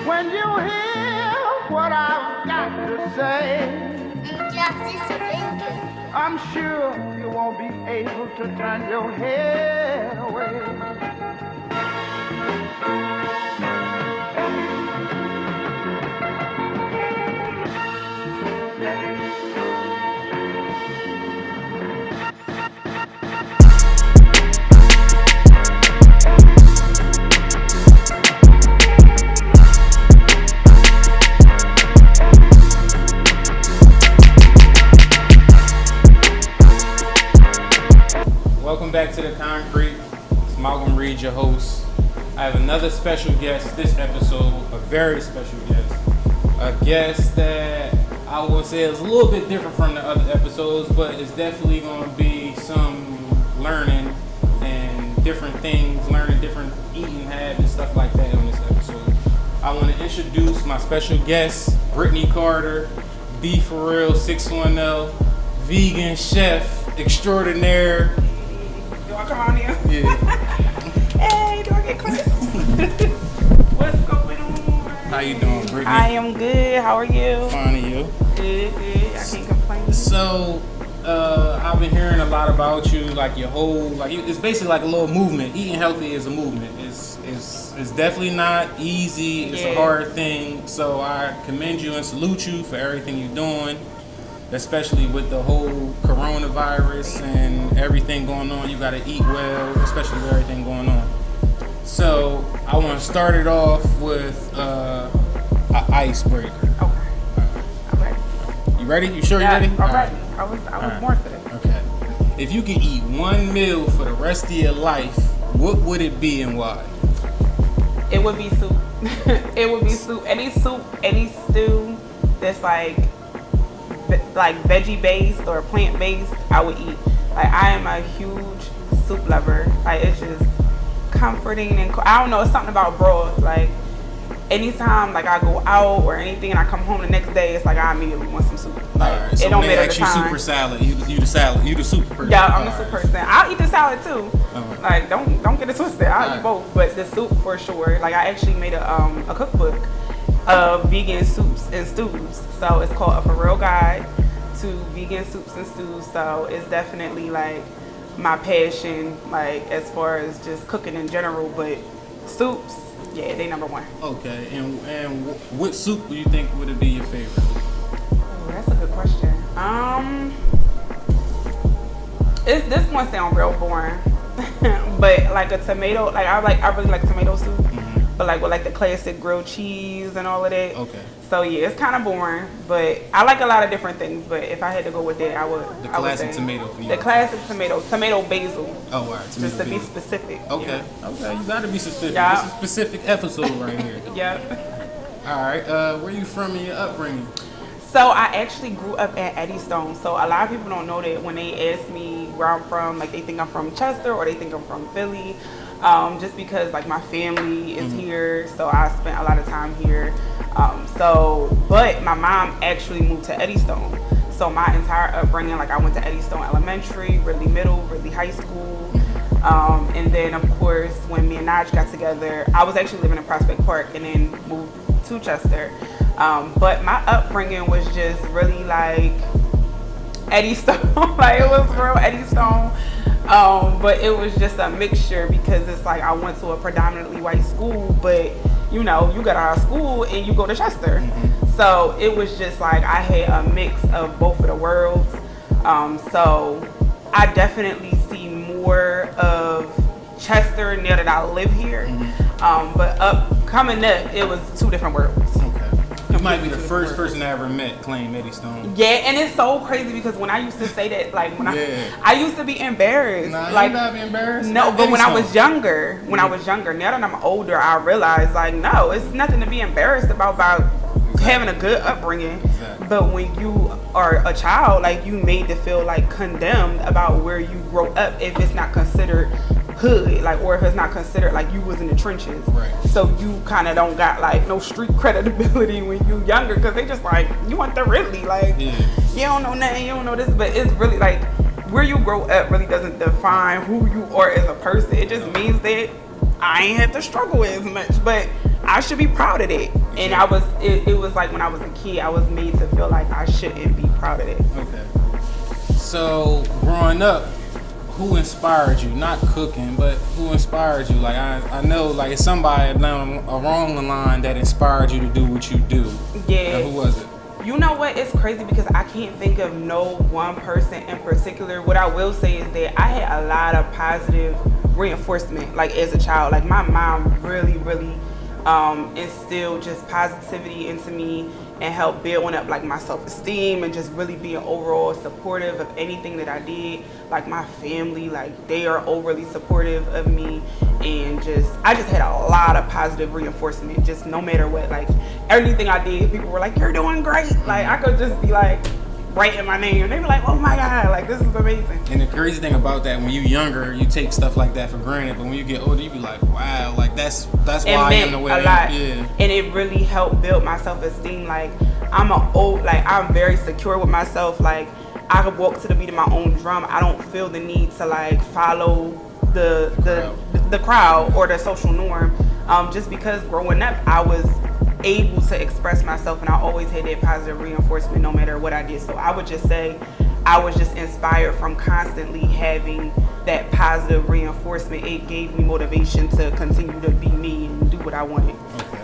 When you hear what I've got to say, I'm sure you won't be able to turn your head away. Welcome back to The Concrete. It's Malcolm Reed, your host. I have another special guest this episode, a very special guest. A guest that I will say is a little bit different from the other episodes, but it's definitely going to be some learning and different things, learning different eating habits, stuff like that on this episode. I want to introduce my special guest, Brittany Carter, B For Real 610, vegan chef extraordinaire. Do I come on here? Yeah. Hey, do I get clips? What's going on? How you doing, Brittany? I am good. How are you? Fine, and you? Good. I can't complain. So, I've been hearing a lot about you, like your whole, like it's basically like a little movement. Eating healthy is a movement. It's definitely not easy. It's a hard thing. So I commend you and salute you for everything you're doing, especially with the whole coronavirus and everything going on. You got to eat well, especially with everything going on. So I want to start it off with an icebreaker. Okay. You ready? You sure you're ready? I'm ready. I was born for this. Okay. If you could eat one meal for the rest of your life, what would it be and why? It would be soup. It would be soup. Any stew that's like veggie based or plant based, I would eat. Like, I am a huge soup lover. Like, it's just comforting and I don't know, it's something about broth. Like, anytime like I go out or anything and I come home the next day, it's like I immediately want some soup. Like, Alright, so it don't when they matter ask the you time. super salad, you the soup person. Yeah, I'm the soup person. I'll eat the salad too. Alright. Like, don't get it twisted. I'll eat both, but the soup for sure. Like, I actually made a cookbook of vegan soups and stews. So it's called A For Real Guide to Vegan Soups and Stews. So it's definitely like my passion, like as far as just cooking in general. But soups, yeah, they number one. Okay, and what soup do you think would be your favorite? Oh, that's a good question. This one sound real boring, but like a tomato, like I really like tomato soup, but like with like the classic grilled cheese and all of that. Okay. So yeah, it's kind of boring, but I like a lot of different things. But if I had to go with that, I would. The I would classic say tomato for you. The classic tomato basil. Oh, all right. Just to be specific. Okay. Yeah. Okay, you gotta be specific. Yeah. This is a specific episode right here. Yep. All right. Where you from in your upbringing? So I actually grew up at Eddystone. So a lot of people don't know that when they ask me where I'm from, like they think I'm from Chester or they think I'm from Philly. Just because like my family is here, so I spent a lot of time here. But my mom actually moved to Eddystone. So my entire upbringing, like I went to Eddystone Elementary, Ridley Middle, Ridley High School. And then of course, when me and Naj got together, I was actually living in Prospect Park and then moved to Chester. But my upbringing was just really like Eddystone. Like it was real Eddystone. But it was just a mixture because it's like I went to a predominantly white school, but you know, you got out of school and you go to Chester. So it was just like I had a mix of both of the worlds. So I definitely see more of Chester now that I live here. But coming up, it was two different worlds. You might be the first person I ever met claim Eddystone. Yeah, and it's so crazy because when I used to say that, like when I used to be embarrassed. Nah, like, you not be embarrassed. No, but when I was Eddystone. younger, now that I'm older, I realize like no, it's nothing to be embarrassed about having a good upbringing. Exactly. But when you are a child, like you made to feel like condemned about where you grow up if it's not considered hood, like, or if it's not considered like you was in the trenches. Right. So you kind of don't got like no street credibility when you younger, because they just like, you want the Ridley, like you don't know nothing, you don't know this. But it's really like where you grow up really doesn't define who you are as a person. It just means that I ain't had to struggle as much, but I should be proud of that. And it was like when I was a kid, I was made to feel like I shouldn't be proud of it. Okay. So growing up, who inspired you? Not cooking, but who inspired you? Like I know, like it's somebody along the line that inspired you to do what you do. Yeah. And who was it? You know what? It's crazy because I can't think of no one person in particular. What I will say is that I had a lot of positive reinforcement, like as a child. Like my mom really instilled just positivity into me and helped building up like my self-esteem and just really being overall supportive of anything that I did. Like my family, like they are overly supportive of me, and I just had a lot of positive reinforcement. Just no matter what, like everything I did, people were like, "You're doing great." Like I could just be like writing my name, they be like, "Oh my God, like this is amazing." And the crazy thing about that, when you're younger, you take stuff like that for granted, but when you get older, you be like, "Wow, like that's why I am the way I am." Yeah. And it really helped build my self-esteem. Like I'm very secure with myself. Like I could walk to the beat of my own drum. I don't feel the need to like follow the crowd or the social norm. Just because growing up, I was able to express myself, and I always had that positive reinforcement no matter what I did. So I would just say I was just inspired from constantly having that positive reinforcement. It gave me motivation to continue to be me and do what I wanted. Okay.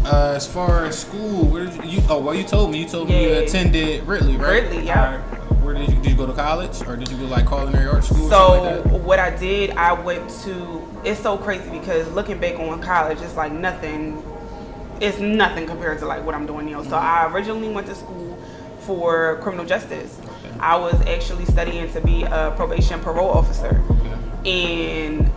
As far as school, where did you told me you attended Ridley, right? Ridley, yeah. Where did you go to college, or did you go like culinary arts school? So like that? what I did, I went to, it's so crazy because looking back on college, it's like nothing compared to like what I'm doing now. So I originally went to school for criminal justice. Okay. I was actually studying to be a probation parole officer. Okay. And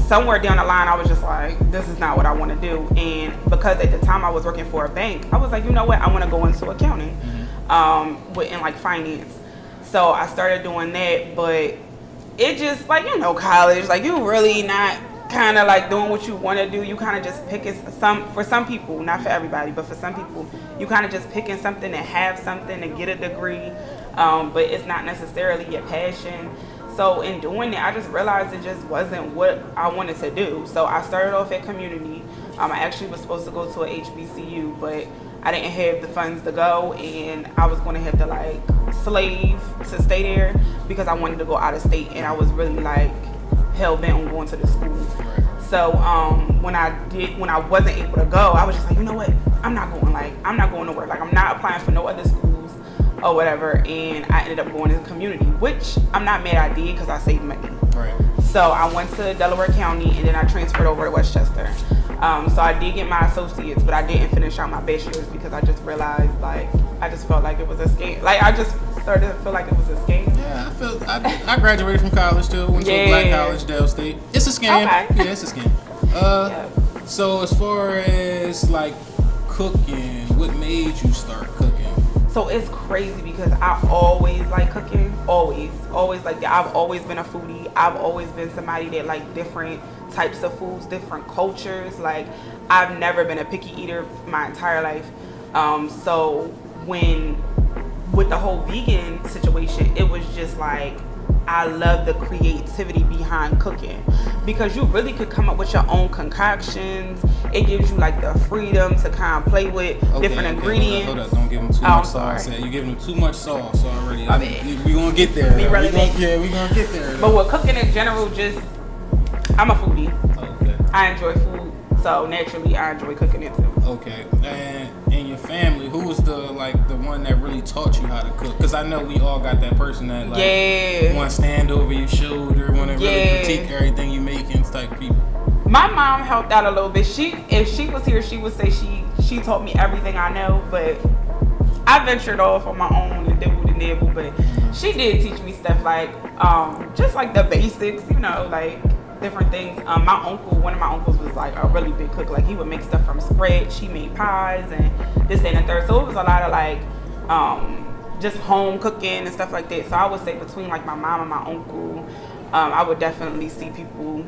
somewhere down the line, I was just like, this is not what I want to do. And because at the time I was working for a bank, I was like, you know what, I want to go into accounting, in like finance. So I started doing that, but it just like, college, like you really not kind of like doing what you want to do. You kind of just picking for some people, not for everybody, but for some people, you kind of just picking something to have something to get a degree, but it's not necessarily your passion. So in doing it, I just realized it just wasn't what I wanted to do. So I started off at community. I actually was supposed to go to a HBCU, but I didn't have the funds to go, and I was going to have to like slave to stay there because I wanted to go out of state, and I was really like hell bent on going to the school. Right. So when I wasn't able to go, I was just like, you know what? I'm not going nowhere. Like I'm not applying for no other schools or whatever. And I ended up going to the community, which I'm not mad I did because I saved money. Right. So I went to Delaware County, and then I transferred over to Westchester. So I did get my associates, but I didn't finish out my bachelor's because I just realized, like, I just felt like it was a scam. Like, I just started to feel like it was a scam. Yeah, I graduated from college too. Went to a black college, Dale State. It's a scam. Okay. Yeah, it's a scam. So as far as like cooking, what made you start cooking? So it's crazy because I always like cooking. Always like that. I've always been a foodie. I've always been somebody that like different types of foods, different cultures. Like I've never been a picky eater my entire life. So with the whole vegan situation, it was just like I love the creativity behind cooking because you really could come up with your own concoctions. It gives you like the freedom to kind of play with different ingredients. Hold up, don't give them too much sauce. You're giving them too much sauce already. We gonna get there. We gonna get there. But with cooking in general, I'm a foodie. Okay. I enjoy food, so naturally I enjoy cooking it too. Okay. And in your family, who was the one that really taught you how to cook? Because I know we all got that person that want to stand over your shoulder, want to really critique everything you make and type people. My mom helped out a little bit. If she was here, she would say she taught me everything I know, but I ventured off on my own and dibbled and nibbled. But she did teach me stuff like just like the basics, like different things. One of my uncles was like a really big cook. Like he would make stuff from scratch. He made pies and this, that, and the third. So it was a lot of like just home cooking and stuff like that. So I would say between like my mom and my uncle, I would definitely see people,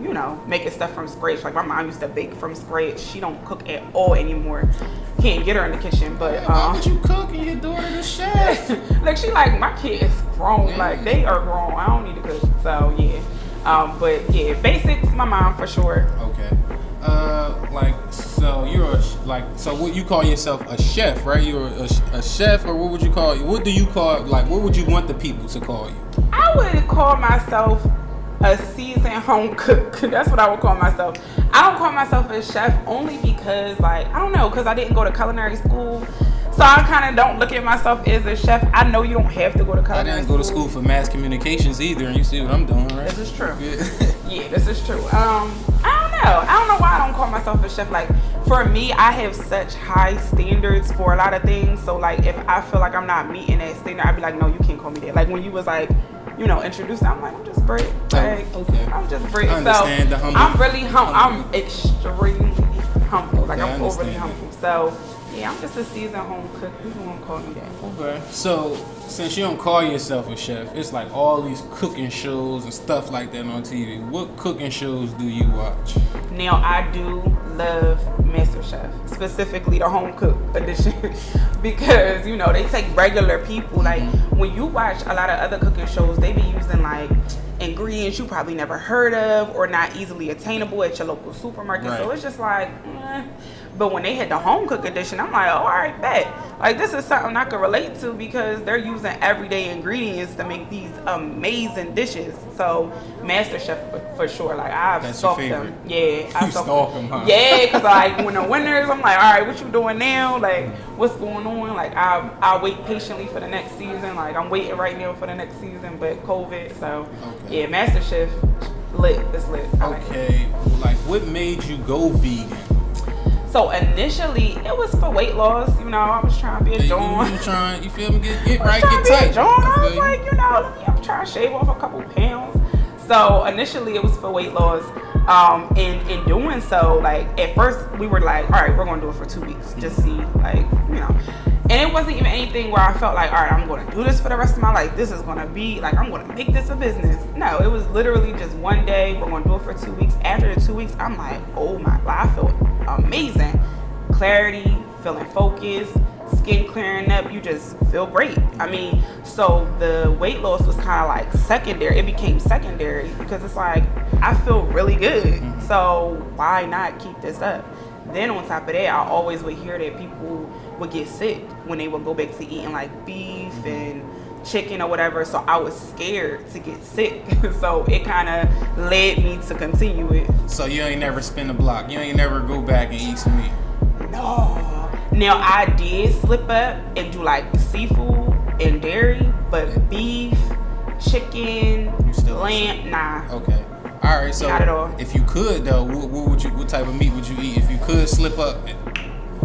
making stuff from scratch. Like my mom used to bake from scratch. She don't cook at all anymore. Can't get her in the kitchen, but why would you cook and your daughter the chef? Like she like my kid is grown. Yeah. Like they are grown. I don't need to cook. So yeah. But yeah, basics, my mom for sure. Okay. Like So you're so what you call yourself a chef, right? You're a chef, or what would you call? What do you call, like, what would you want the people to call you? I would call myself a seasoned home cook. That's what I would call myself. I don't call myself a chef only because, like, I don't know, because I didn't go to culinary school. So I kind of don't look at myself as a chef. I know you don't have to go to culinary school. I didn't go to school for mass communications either, and you see what I'm doing, right? This is true. Yeah, this is true. I don't know why I don't call myself a chef. Like, for me, I have such high standards for a lot of things. So, like, if I feel like I'm not meeting that standard, I'd be like, no, you can't call me that. Like, when you was like, introduced, I'm like, I'm just Britt. Like, okay. I'm just Britt. I understand the humble. I'm really humble. I'm extremely humble. Like, I'm overly that. humble. So, yeah, I'm just a seasoned home cook. People won't call me that. Okay. So, since you don't call yourself a chef, it's like all these cooking shows and stuff like that on TV. What cooking shows do you watch? Now, I do love MasterChef, specifically the home cook edition, because, they take regular people. Like, when you watch a lot of other cooking shows, they be using, like, ingredients you probably never heard of or not easily attainable at your local supermarket. Right. So it's just like, But when they had the home cook edition, I'm like, oh, all right, bet. Like, this is something I can relate to because they're using everyday ingredients to make these amazing dishes. So MasterChef for sure. Like, I've stalked them. Yeah, I stalk them, huh? Yeah, because like when the winners, I'm like, all right, what you doing now? Like, what's going on? Like, I wait patiently for the next season. Like, I'm waiting right now for the next season, but COVID. So yeah, MasterChef lit. It's lit. Okay, like what made you go vegan? So initially, it was for weight loss. I was trying to be a John. You feel me? Get right, get tight. I was like, I'm trying to shave off a couple pounds. So initially, it was for weight loss. And in doing so, like, at first, we were like, all right, we're going to do it for 2 weeks. Just see, like, And it wasn't even anything where I felt like, all right, I'm going to do this for the rest of my life. This is going to be, like, I'm going to make this a business. No, it was literally just one day. We're going to do it for 2 weeks. After the 2 weeks, I'm like, oh my God, I feel amazing. Clarity, feeling focused, skin clearing up. You just feel great. I mean, so the weight loss was kind of like secondary. It became secondary because it's like, I feel really good. So why not keep this up? Then on top of that, I always would hear that people would get sick when they would go back to eating like beef and chicken or whatever. So I was scared to get sick. So it kind of led me to continue it. So you ain't never spin the block. You ain't never go back and eat some meat. No. Now I did slip up and do like seafood and dairy, but beef, chicken, lamb, nah. Okay. All right. So not at all. If you could though, what type of meat would you eat if you could slip up?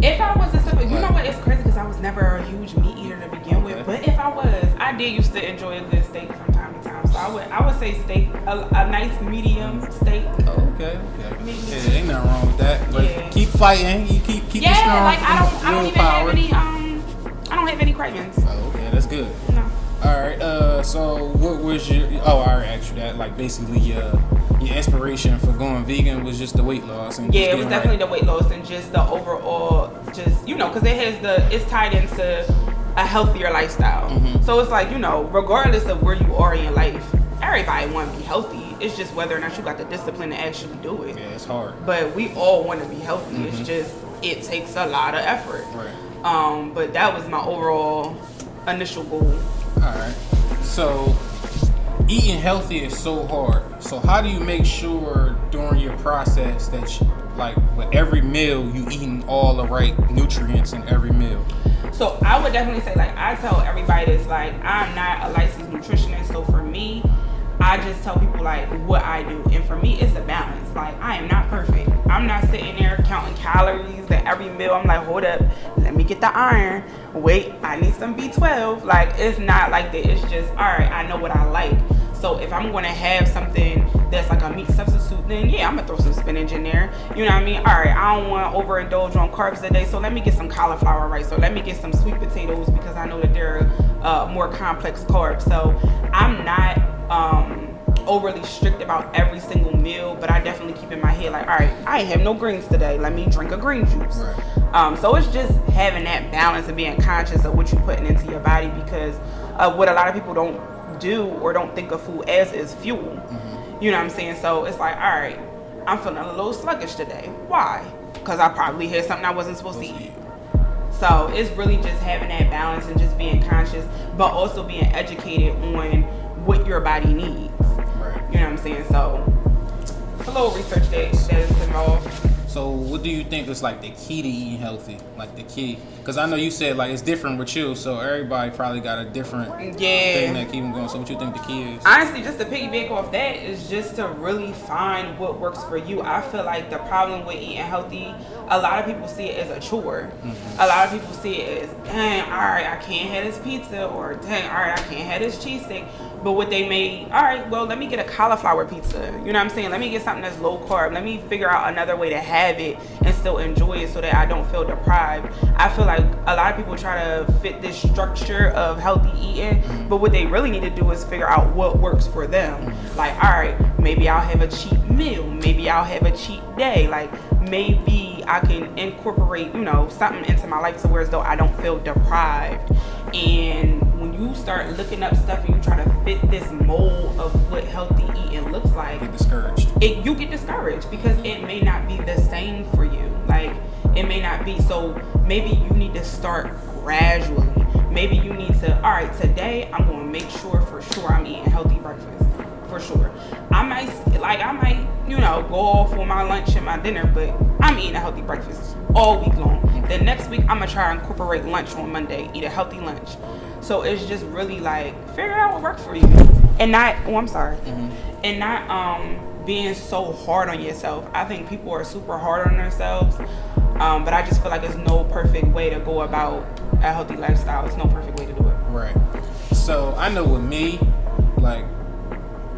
If I was to slip up, you know what? It's crazy because I was never a huge meat eater to begin with. But if I was, I did used to enjoy a good steak from time to time. So I would say steak, a nice medium steak. Oh, okay. Yeah, ain't nothing wrong with that. But keep fighting. You keep yeah, strong. Like I don't even have any I don't have any cravings. Oh, okay, that's good. No. All right. So what was your? Oh, I already asked you that. Like basically, your inspiration for going vegan was just the weight loss. And yeah, it was definitely the weight loss and just the overall, just because it's tied into a healthier lifestyle. So it's like regardless of where you are in your life, everybody want to be healthy. It's just whether or not you got the discipline to actually do it. Yeah, it's hard. But we all want to be healthy. It's just it takes a lot of effort. Right. But that was my overall initial goal. All right. So eating healthy is so hard. So how do you make sure during your process that with every meal you eating all the right nutrients in every meal? So I would definitely say, like, I tell everybody this, like, I'm not a licensed nutritionist. So for me, I just tell people like what I do. And for me, it's a balance. Like, I am not perfect. I'm not sitting there counting calories at every meal. I'm like, hold up, let me get the iron. Wait, I need some B12. Like, it's not like that. It's just, all right, I know what I like. So if I'm going to have something that's like a meat substitute, then yeah, I'm going to throw some spinach in there. You know what I mean? All right, I don't want to overindulge on carbs today, so let me get some cauliflower rice, or let me get some sweet potatoes because I know that they're more complex carbs. So I'm not overly strict about every single meal, but I definitely keep in my head like, all right, I ain't have no greens today. Let me drink a green juice. Right. So it's just having that balance and being conscious of what you're putting into your body, because what a lot of people don't do or don't think of food as is fuel. You know what I'm saying? So it's like, all right, I'm feeling a little sluggish today. Why? because I probably had something I wasn't supposed to eat. So it's really just having that balance and just being conscious, but also being educated on what your body needs. Right. You know what I'm saying? So it's a little research that is involved. So what do you think is like the key to eating healthy? Like the key? Because I know you said like it's different with you, so everybody probably got a different thing that keep them going. So what you think the key is? Honestly, just to piggyback off that is just to really find what works for you. I feel like the problem with eating healthy, a lot of people see it as a chore. Mm-hmm. A lot of people see it as, dang, all right, I can't have this pizza, or dang, all right, I can't have this cheesesteak. But what they made, all right, well, let me get a cauliflower pizza. You know what I'm saying? Let me get something that's low carb. Let me figure out another way to have it and still enjoy it so that I don't feel deprived. I feel like a lot of people try to fit this structure of healthy eating, but what they really need to do is figure out what works for them. Like, all right, maybe I'll have a cheat meal. Maybe I'll have a cheat day. Like, maybe I can incorporate, you know, something into my life to where as though I don't feel deprived. And when you start looking up stuff and you try to fit this mold of what healthy eating looks like, Get discouraged. You get discouraged because it may not be the same for you. Like, it may not be. So maybe you need to start gradually. Maybe you need to, all right, today I'm going to make sure for sure I'm eating healthy breakfast. For sure. I might, you know, go off on my lunch and my dinner, but I'm eating a healthy breakfast all week long. The next week, I'm going to try and incorporate lunch on Monday, eat a healthy lunch. So it's just really like, figure out what works for you. And not, and not being so hard on yourself. I think people are super hard on themselves, but I just feel like there's no perfect way to go about a healthy lifestyle. There's no perfect way to do it. Right. So I know with me, like,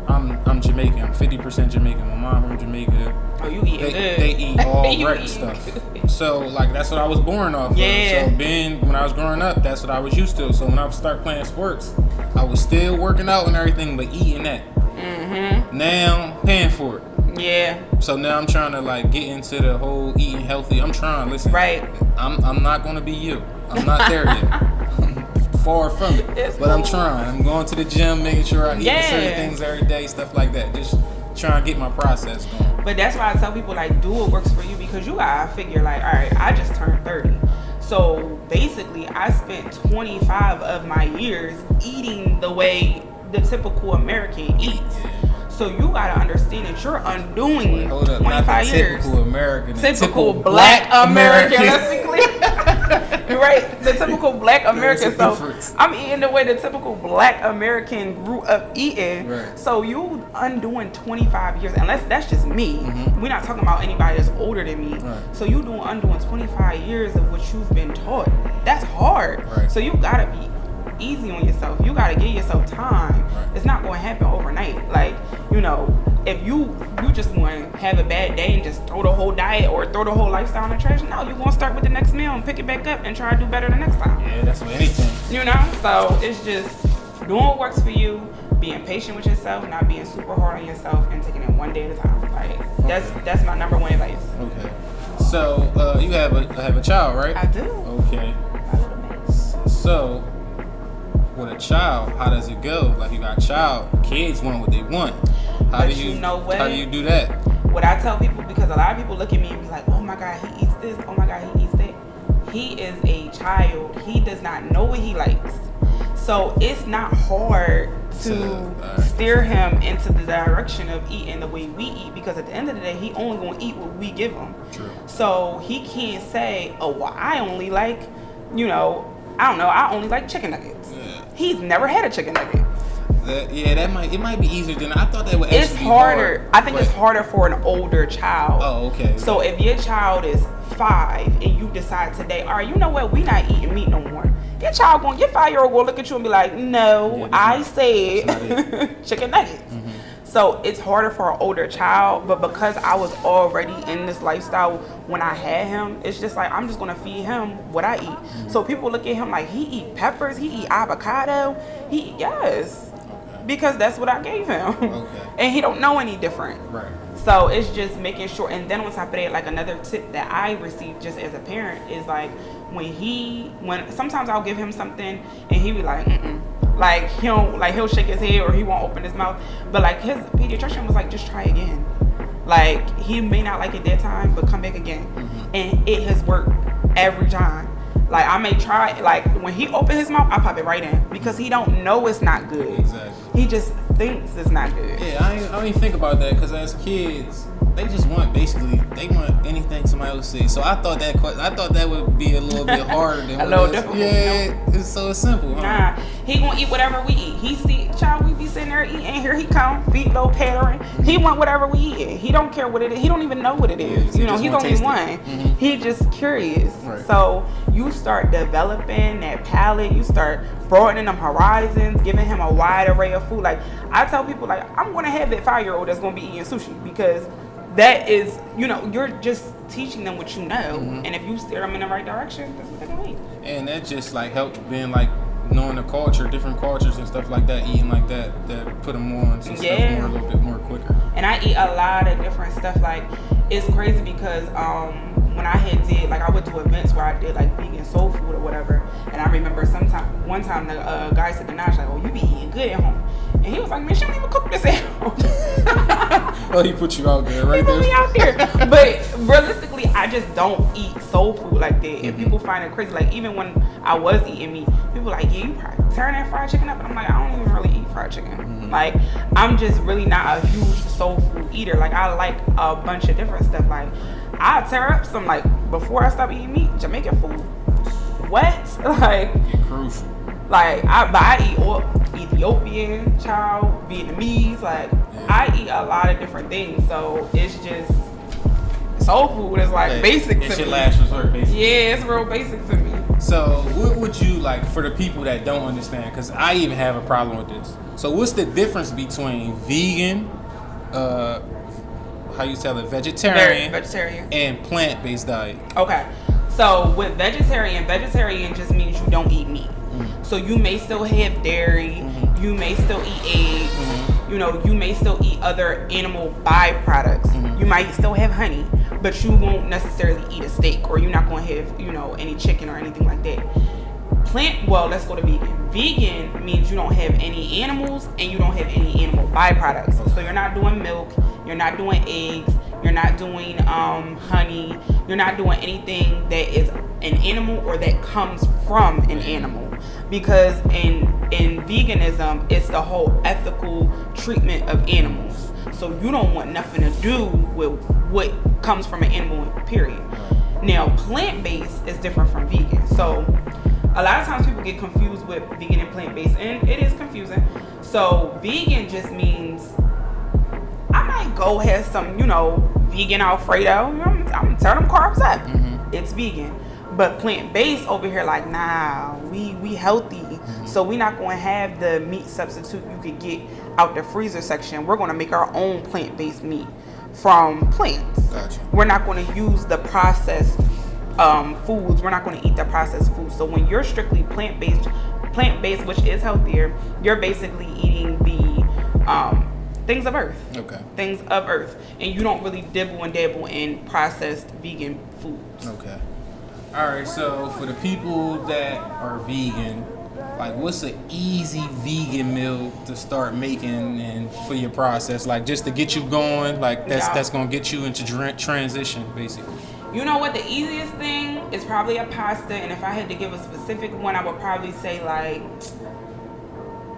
I'm Jamaican. I'm 50% Jamaican. My mom from Jamaica. Oh, you eat good. They eat all right stuff. So like that's what I was born off of. So when I was growing up, that's what I was used to. So when I would start playing sports, I was still working out and everything, but eating that. Mm-hmm. Now I'm paying for it. Yeah. So now I'm trying to like get into the whole eating healthy. I'm trying. Listen. Right. I'm not gonna be you. I'm not there yet. Far from it, but I'm trying. I'm going to the gym, making sure I eat certain things every day, stuff like that. Just trying to get my process going. But that's why I tell people like, do what works for you, because you gotta figure like, all right, I just turned 30, so basically I spent 25 of my years eating the way the typical American eats. So you gotta understand that you're undoing 25 years. Typical American. Typical Black American. Let's be clear. Right, the typical Black American. So I'm eating the way the typical Black American grew up eating. Right. So you undoing 25 years, and that's just me. Mm-hmm. We're not talking about anybody that's older than me. Right. So you undoing 25 years of what you've been taught. That's hard. Right. So you gotta be easy on yourself. You gotta give yourself time. Right. It's not going to happen overnight. Like, you know, if you just want to have a bad day and just throw the whole diet or throw the whole lifestyle in the trash, no, you're going to start with the next meal and pick it back up and try to do better the next time. Yeah, that's with anything. You know, so it's just doing what works for you, being patient with yourself, not being super hard on yourself, and taking it one day at a time. Like, that's my number one advice. Okay. So you have a child, right? I do. Okay. So with a child, how does it go? Like, you got a child, kids want what they want. How do you do that? What I tell people, because a lot of people look at me and be like, oh my God, he eats this, oh my God, he eats that. He is a child. He does not know what he likes. So it's not hard to steer him into the direction of eating the way we eat, because at the end of the day, he only gonna eat what we give him. True. So he can't say, oh, well, I only like, I only like chicken nuggets. Yeah. He's never had a chicken nugget. It might be easier than I thought. That would actually be harder. Hard, I think it's harder for an older child. Oh, okay. So if your child is 5 and you decide today, all right, you know what, we not eating meat no more. Your 5-year-old will look at you and be like, no, I said chicken nuggets. Mm-hmm. So it's harder for an older child, but because I was already in this lifestyle when I had him, it's just like, I'm just gonna feed him what I eat. Mm-hmm. So people look at him like, he eat peppers, he eat avocado, yes, because that's what I gave him. Okay. And he don't know any different. Right. So it's just making sure. And then on top of that, like, another tip that I received just as a parent is like, when sometimes I'll give him something and he be like, like he'll shake his head or he won't open his mouth, but like his pediatrician was like, just try again. Like, he may not like it that time, but come back again. And it has worked every time. Like, I may try, like, when he open his mouth, I pop it right in. Because he don't know it's not good. Exactly. He just thinks it's not good. Yeah, I don't even think about that, because as kids, they just want, basically, they want anything somebody else says. So I thought that would be a little bit harder than A little difficult. Yeah, it's so simple, huh? Nah, he gonna eat whatever we eat. He see, child, we be sitting there eating. Here he come, feet low pattering. He want whatever we eat. He don't care what it is. He don't even know what it is. Yeah, you know, he's only one. He just curious. Right. So you start developing that palate. You start broadening them horizons, giving him a wide array of food. Like, I tell people, like, I'm gonna have that 5-year-old that's gonna be eating sushi, because that is, you know, you're just teaching them what you know, and if you steer them in the right direction, that's what they're gonna eat. And that just like helped being like knowing the culture, different cultures and stuff like that, eating like that put them on to stuff more, a little bit more quicker. And I eat a lot of different stuff. Like, it's crazy because when I did, like, I would do events where I did like vegan soul food or whatever, and I remember one time the guy said to Nash, like, oh, you be eating good at home. And he was like, man, she don't even cook this at home. Oh, he put you out there, right? He put me out there. But realistically, I just don't eat soul food like that. And people find it crazy. Like, even when I was eating meat, people like, yeah, you probably tearing that fried chicken up. And I'm like, I don't even really eat fried chicken. Like, I'm just really not a huge soul food eater. Like, I like a bunch of different stuff. Like, I tear up some, like, before I stop eating meat, Jamaican food. What? Like, crucial. Like, I eat Ethiopian, child, Vietnamese. Like, I eat a lot of different things. So it's just, soul food is like basic to me. It's your last resort, basically. Yeah, it's real basic to me. So what would you like for the people that don't understand? Because I even have a problem with this. So what's the difference between vegan, how you tell it, vegetarian and plant-based diet? Okay. So with vegetarian just means you don't eat meat. So you may still have dairy, you may still eat eggs, you know, you may still eat other animal byproducts. You might still have honey, but you won't necessarily eat a steak, or you're not going to have, you know, any chicken or anything like that. Let's go to vegan. Vegan means you don't have any animals and you don't have any animal byproducts. So you're not doing milk, you're not doing eggs, you're not doing honey, you're not doing anything that is an animal or that comes from an animal. Because in veganism, it's the whole ethical treatment of animals. So you don't want nothing to do with what comes from an animal, period. Now, plant-based is different from vegan. So a lot of times people get confused with vegan and plant-based, and it is confusing. So vegan just means I might go have some, you know, vegan Alfredo. You know, I'm gonna tear them carbs up. It's vegan. But plant-based over here, like, nah, we healthy. So we're not going to have the meat substitute you could get out the freezer section. We're going to make our own plant-based meat from plants. Gotcha. We're not going to use the processed foods. We're not going to eat the processed foods. So when you're strictly plant-based, which is healthier, you're basically eating the things of earth. Okay. Things of earth. And you don't really dibble and dabble in processed vegan foods. Okay. All right, so for the people that are vegan, like, what's an easy vegan meal to start making and for your process, like, just to get you going, like, that's gonna get you into transition, basically? You know what? The easiest thing is probably a pasta, and if I had to give a specific one, I would probably say like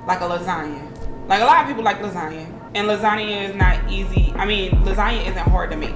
a lasagna. Like, a lot of people like lasagna, and lasagna is not easy. I mean, lasagna isn't hard to make.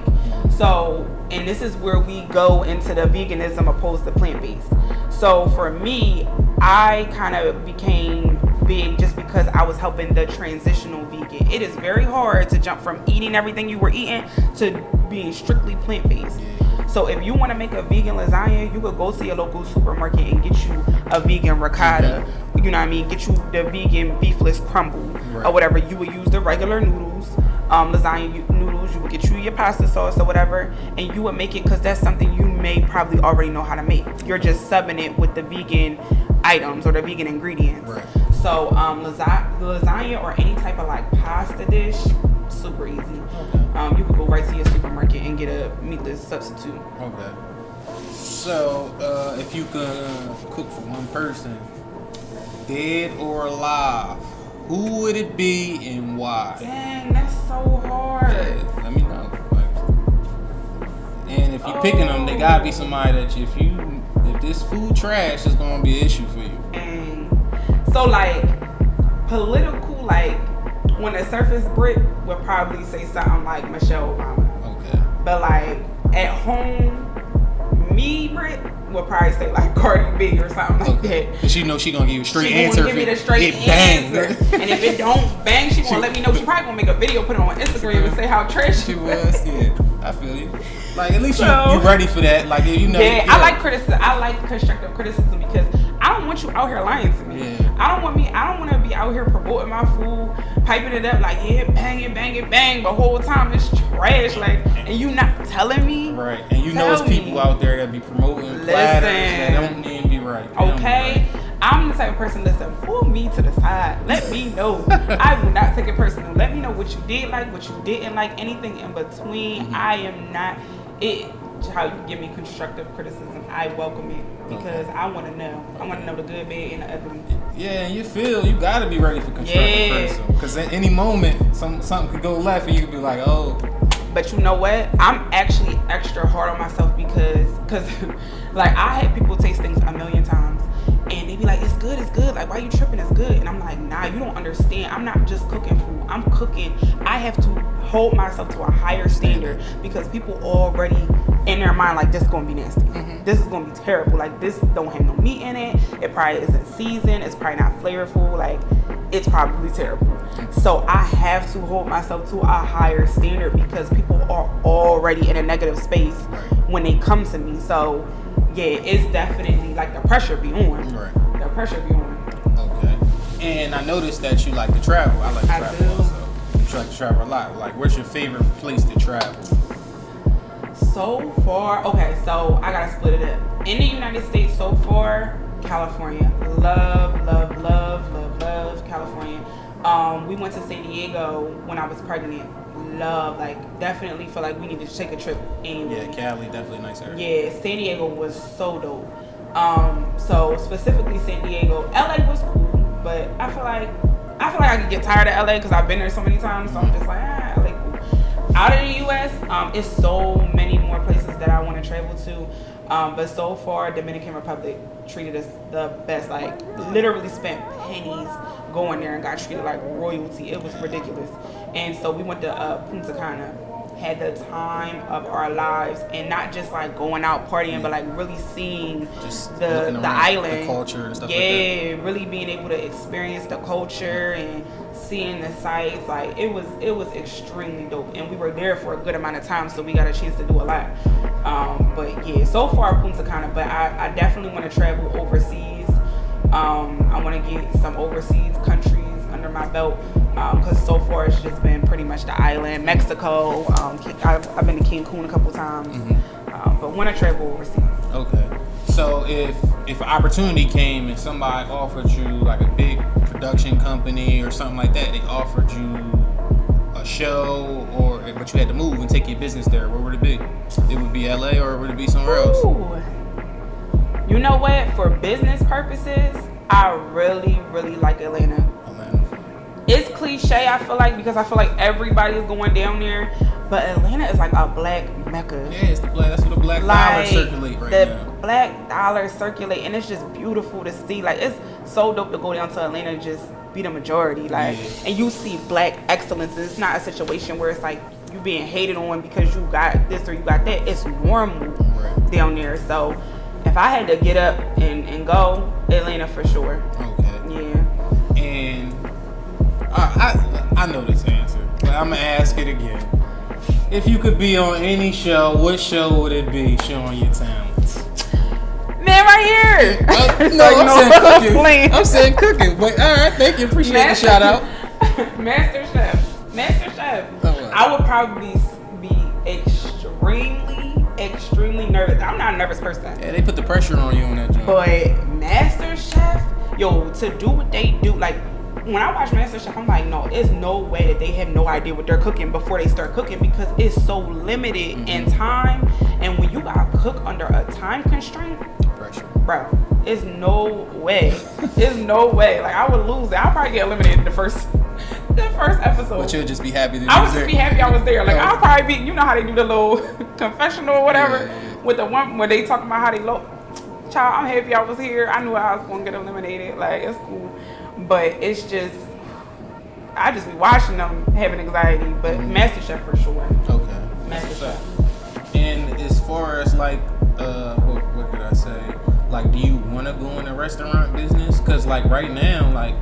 So, and this is where we go into the veganism opposed to plant-based. So for me, I kind of became big just because I was helping the transitional vegan. It is very hard to jump from eating everything you were eating to being strictly plant-based. So if you want to make a vegan lasagna, you could go to your local supermarket and get you a vegan ricotta. You know what I mean? Get you the vegan beefless crumble or whatever. You would use the regular noodles, lasagna noodles. You would get you your pasta sauce or whatever, and you would make it because that's something you may probably already know how to make. You're just subbing it with the vegan items or the vegan ingredients. Right. So lasagna or any type of like pasta dish, super easy. You could go right to your supermarket and get a meatless substitute. Okay. So if you could cook for one person, dead or alive, who would it be and why? Dang, that's so hard. Yeah, let me know. if you picking them, they gotta be somebody that if this food trash, it's gonna be an issue for you. And so like political, like when the surface Brit would probably say something like Michelle Obama. Okay. But like at home, me Brit would probably say like Cardi B or something like that. Cause she know she gonna give you a straight she answer. Gonna give me the straight answer. And if it don't bang, she gonna let me know. She probably gonna make a video, put it on Instagram, and say how trash she was. Yeah, I feel you. Like at least you ready for that. Like you know. Yeah, I like criticism. I like constructive criticism because I don't want you out here lying to me. Yeah. I don't want to be out here promoting my food, piping it up like bang it, bang, but whole time it's trash. Like, and you not telling me. Right, and you know there's people out there that be promoting platters that don't even be right. Okay. I'm the type of person, listen, pull me to the side. Let me know. I will not take it personal. Let me know what you did like, what you didn't like, anything in between. Mm-hmm. I am not how you give me constructive criticism. I welcome it because I want to know. I want to know the good, bad, and the ugly. Yeah, and you gotta be ready for constructive criticism because at any moment something could go left and you could be like, oh. But you know what? I'm actually extra hard on myself because like I had people taste things a million times and they be like, it's good. Like, why you tripping? It's good. And I'm like, nah, you don't understand. I'm not just cooking food. I'm cooking. I have to hold myself to a higher standard because people already in their mind like, this is going to be nasty. Mm-hmm. This is going to be terrible. Like, this don't have no meat in it. It probably isn't seasoned. It's probably not flavorful. Like, it's probably terrible. So I have to hold myself to a higher standard because people are already in a negative space when they come to me. So yeah, it's definitely like the pressure be on. Right. The pressure be on. Okay. And I noticed that you like to travel. I like to travel also. You like to travel a lot. Like, what's your favorite place to travel? So far, okay, so I gotta split it up. In the United States so far, California. Love California. We went to San Diego when I was pregnant. Love, like, definitely feel like we need to take a trip. And yeah, Cali, definitely nice area. Yeah, San Diego was so dope. So specifically San Diego. LA was cool, but I feel like I could get tired of LA because I've been there so many times. So I'm just like, LA cool. Out of the US, it's so many more places that I want to travel to. But so far, Dominican Republic treated us the best. Like, literally spent pennies going there and got treated like royalty. It was ridiculous. And so we went to Punta Cana. Had the time of our lives, and not just like going out partying, but like really seeing just the island, the culture and stuff like that. Really being able to experience the culture and seeing the sights. Like, it was extremely dope, and we were there for a good amount of time, so we got a chance to do a lot. But yeah, so far Punta Cana, but I definitely want to travel overseas. I want to get some overseas countries under my belt, because so far it's just been pretty much the island. Mexico, I've been to Cancun a couple times, but want to travel overseas. Okay. So if an opportunity came and somebody offered you like a big production company or something like that, they offered you a show, but you had to move and take your business there, where would it be? It would be LA, or would it be somewhere else? You know what? For business purposes, I really, really like Atlanta. It's cliche, I feel like, because I feel like everybody is going down there, but Atlanta is like a black mecca. Yeah, it's that's where the black dollar circulate right now. The black dollar circulate, and it's just beautiful to see. Like, it's so dope to go down to Atlanta and just be the majority. Like, and you see black excellence. And it's not a situation where it's like you being hated on because you got this or you got that. It's normal down there. So if I had to get up and go, Atlanta for sure. Okay. Yeah. And I know this answer, but I'm gonna ask it again. If you could be on any show, what show would it be showing your talents? Man, right here. I'm saying cooking. But all right, thank you. Appreciate the shout out. Master Chef. Oh, I would probably be extremely nervous. I'm not a nervous person. Yeah, they put the pressure on you on that job. But Master Chef, to do what they do, like, when I watch Master Chef, I'm like, no, it's no way that they have no idea what they're cooking before they start cooking, because it's so limited in time. And when you gotta cook under a time constraint, pressure, bro, it's no way. It's no way. Like, I would lose it. I'll probably get eliminated the first The first episode. But you'll just be happy to I would just be happy I was there. Like, I'll probably be, you know how they do the little confessional or whatever with the one where they talk about how they look. Child, I'm happy I was here. I knew I was going to get eliminated. Like, it's cool. But it's just, I just be watching them having anxiety. But MasterChef for sure. Okay. MasterChef. And as far as like, what could I say? Like, do you want to go in the restaurant business? Because like right now, like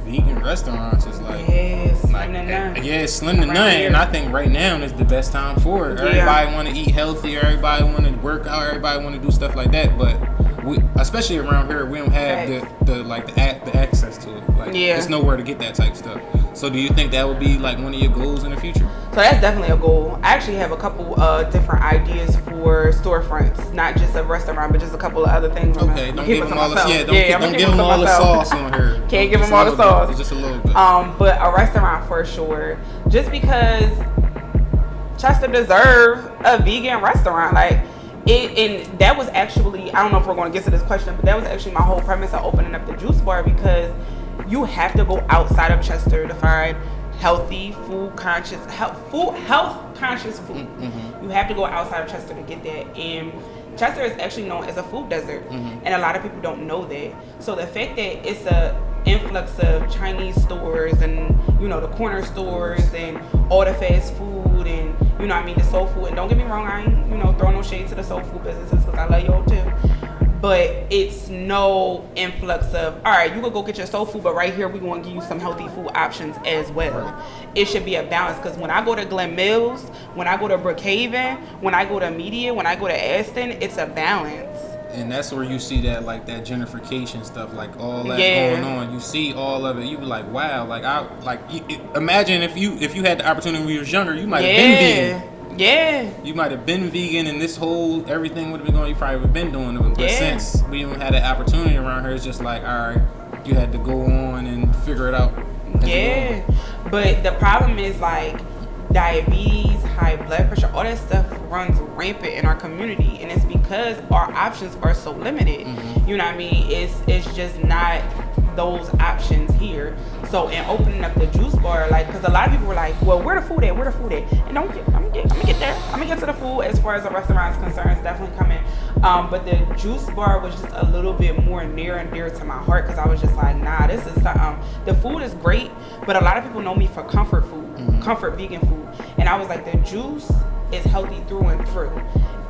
vegan restaurants is like, Slim to none. Yeah, it's slim to none. And I think right now is the best time for it. Everybody want to eat healthy. Everybody want to work out. Everybody want to do stuff like that. But we, especially around here, we don't have the access to it. Like, there's nowhere to get that type of stuff. So do you think that would be like one of your goals in the future? So that's definitely a goal. I actually have a couple different ideas for storefronts, not just a restaurant, but just a couple of other things. Okay, don't give them all the don't give them all the sauce on her. Can't give them all the sauce. Just a little bit. But a restaurant for sure, just because Chester deserves a vegan restaurant, like. And that was actually, I don't know if we're going to get to this question, but that was actually my whole premise of opening up the juice bar, because you have to go outside of Chester to find healthy, health conscious food. You have to go outside of Chester to get that. And Chester is actually known as a food desert, and a lot of people don't know that. So the fact that it's a influx of Chinese stores and, you know, the corner stores and all the fast food and, you know what I mean, the soul food. And don't get me wrong, I ain't, you know, throwing no shade to the soul food businesses because I love y'all too. But it's no influx of, all right, you could go get your soul food, but right here we want to give you some healthy food options as well. It should be a balance, because when I go to Glen Mills, when I go to Brookhaven, when I go to Media, when I go to Aston, it's a balance. And that's where you see that, like, that gentrification stuff, like all that going on. You see all of it. You be like, wow. Imagine if you had the opportunity when you was younger, you might have been vegan. Yeah. You might have been vegan, and this whole everything would have been going. You probably would have been doing it. But since we don't have that opportunity around here, it's just like, all right, you had to go on and figure it out. Yeah. But the problem is, like, diabetes, high blood pressure, all that stuff runs rampant in our community, and it's because our options are so limited. You know what I mean? It's just not those options here. So in opening up the juice bar, like, because a lot of people were like, well, where the food at? And I'm gonna get there. I'm gonna get to the food. As far as the restaurant is concerned, it's definitely coming. But the juice bar was just a little bit more near and dear to my heart, because I was just like, nah, this is something. The food is great, but a lot of people know me for comfort food, comfort vegan food. And I was like, the juice is healthy through and through.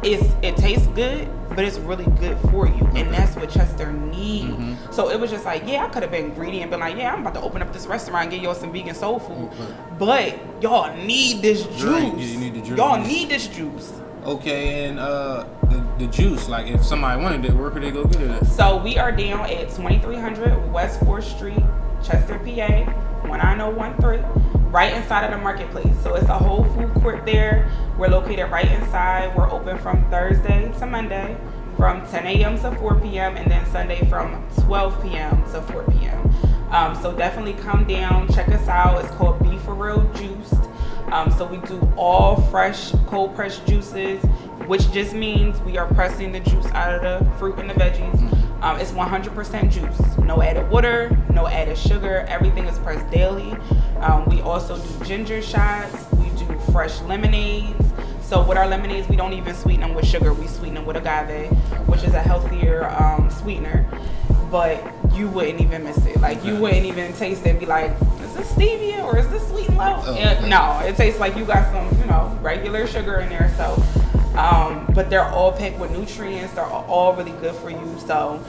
It tastes good, but it's really good for you, and that's what Chester needs. So it was just like, yeah, I could have been greedy and been like, yeah, I'm about to open up this restaurant and get y'all some vegan soul food, but y'all need this juice. Right. You need the juice. Y'all need this juice. Okay, and the juice, like, if somebody wanted it, where could they go get it at? So we are down at 2300 West 4th Street, Chester, PA, 19013. Right inside of the marketplace. So it's a whole food court there. We're located right inside. We're open from Thursday to Monday from 10 a.m. to 4 p.m. and then Sunday from 12 p.m. to 4 p.m. So definitely come down, check us out. It's called Be For Real Juiced. So we do all fresh, cold pressed juices, which just means we are pressing the juice out of the fruit and the veggies. It's 100% juice. No added water, no added sugar. Everything is pressed daily. We also do ginger shots. We do fresh lemonades. So with our lemonades, we don't even sweeten them with sugar. We sweeten them with agave, which is a healthier sweetener. But you wouldn't even miss it. Like, you wouldn't even taste it and be like, is this stevia or is this sweet and low? No, it tastes like you got some, you know, regular sugar in there. So, but they're all packed with nutrients. They're all really good for you. So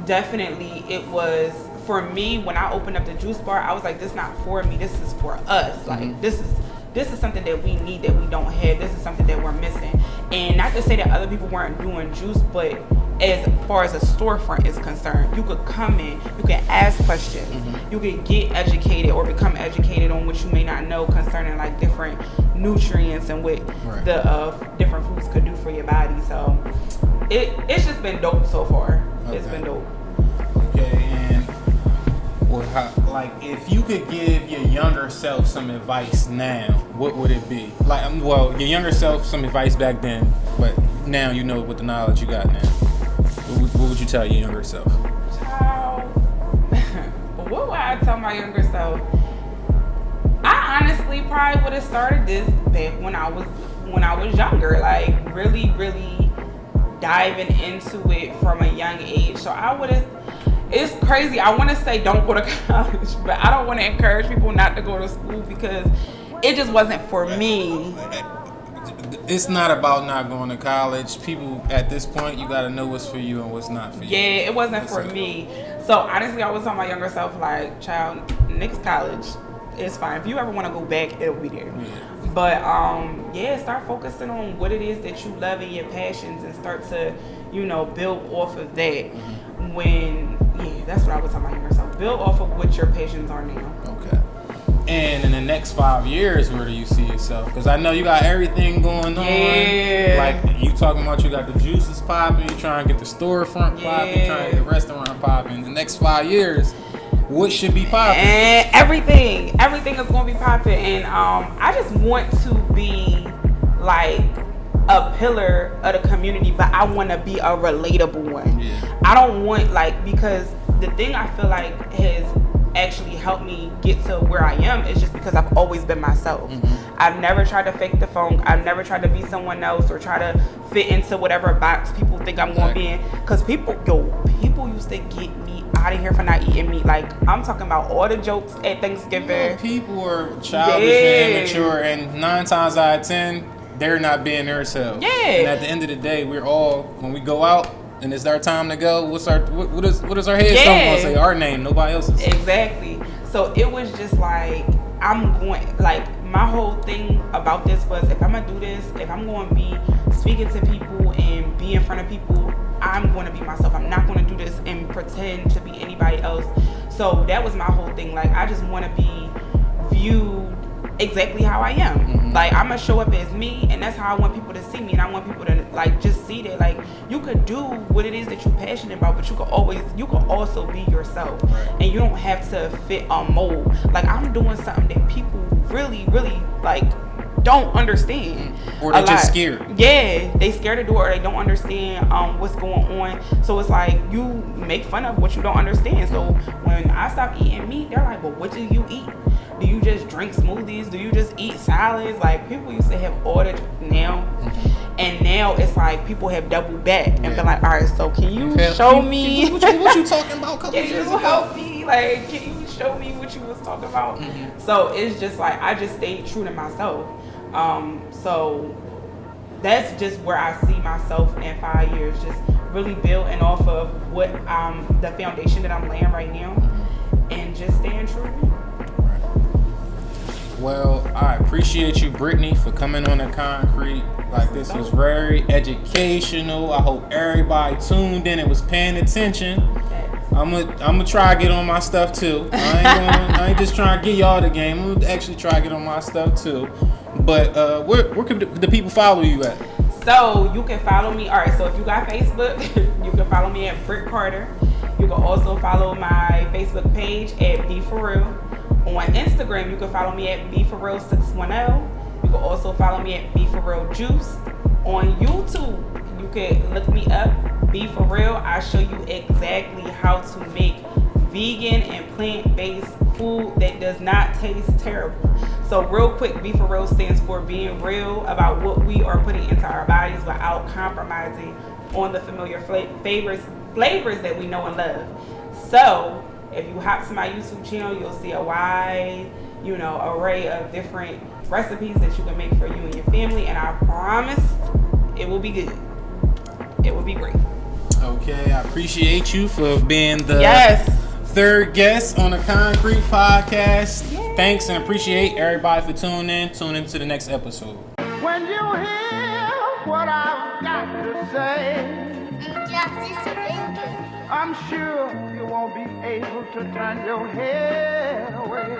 definitely it was, for me, when I opened up the juice bar, I was like, this is not for me, this is for us. Like, this is something that we need that we don't have. This is something that we're missing. And not to say that other people weren't doing juice, but as far as a storefront is concerned, you could come in, you can ask questions, you could get educated or become educated on what you may not know concerning, like, different nutrients and what the different foods could do for your body. So it's just been dope so far. It's been dope. Okay, and like, if you could give your younger self some advice now, what would it be? Like, well, your younger self some advice back then, but now you know with the knowledge you got now. What would you tell your younger self? Child, what would I tell my younger self? I honestly probably would have started this back when I was younger, like really diving into it from a young age. So I would have. It's crazy. I want to say don't go to college, but I don't want to encourage people not to go to school because it just wasn't for me. It's not about not going to college. People at this point, you got to know what's for you and what's not for you. Yeah, it wasn't for me. So honestly, I was telling my younger self, like, child, next college, it's fine. If you ever want to go back, it'll be there. Yeah. But start focusing on what it is that you love and your passions, and start to, build off of that. That's what I was telling my younger self. Build off of what your passions are now. Okay. And in the next 5 years, where do you see yourself? Because I know you got everything going on. Yeah. Like, you talking about you got the juices popping, you trying to get the storefront popping, you trying to get the restaurant popping. In the next 5 years, what should be popping? And everything is going to be popping. And I just want to be, like, a pillar of the community, but I want to be a relatable one. Yeah. I don't want, like, because the thing I feel like has actually helped me get to where I am is just because I've always been myself. Mm-hmm. I've never tried to fake the funk. I've never tried to be someone else or try to fit into whatever box people think I'm going to be in. Because people used to get me out of here for not eating meat. Like, I'm talking about all the jokes at Thanksgiving. People are childish and immature, and 9 times out of 10, they're not being themselves. Yeah. And at the end of the day, we're all, when we go out, and it's our time to go. What is our headstone gonna say? Our name, nobody else's. Exactly. So it was just like my whole thing about this was, if I'm gonna do this, if I'm gonna be speaking to people and be in front of people, I'm gonna be myself. I'm not gonna do this and pretend to be anybody else. So that was my whole thing. Like, I just want to be viewed exactly how I am. Mm-hmm. Like, I'm gonna show up as me, and that's how I want people to see me. And I want people to, like, just see that, like, you could do what it is that you're passionate about, but you could also be yourself. Right. And you don't have to fit a mold. Like, I'm doing something that people really like don't understand, or they're just scared. Yeah, they scared to do it, or they don't understand what's going on. So it's like, you make fun of what you don't understand. So when I stop eating meat, they're like, well, what do you eat? Do you just drink smoothies? Do you just eat salads? Like, people used to have ordered now, and now it's like people have doubled back and been like, all right, so can you show me what you talking about? Can you help me? Like, can you show me what you was talking about? Mm-hmm. So it's just like, I just stayed true to myself. So that's just where I see myself in 5 years, just really building off of what the foundation that I'm laying right now, and just staying true to me. Well, I appreciate you, Brittany, for coming on the concrete. Like, this was very educational. I hope everybody tuned in and was paying attention. I'm gonna try to get on my stuff too. I ain't just trying to get y'all the game. I'm gonna actually try to get on my stuff too. But where can the people follow you at? So you can follow me. All right. So if you got Facebook, you can follow me at Brittany Carter. You can also follow my Facebook page at Be For Real. On Instagram, you can follow me at Be For Real 610. You can also follow me at Be For Real Juice. On YouTube, you can look me up, Be For Real. I show you exactly how to make vegan and plant-based food that does not taste terrible. So real quick, Be For Real stands for being real about what we are putting into our bodies without compromising on the familiar flavors that we know and love. So if you hop to my YouTube channel, you'll see a wide, array of different recipes that you can make for you and your family. And I promise it will be good. It will be great. Okay, I appreciate you for being the third guest on the Concrete Podcast. Yes. Thanks, and appreciate everybody for tuning in. Tune in to the next episode. When you hear what I've got to say, I'm sure you won't be able to turn your head away.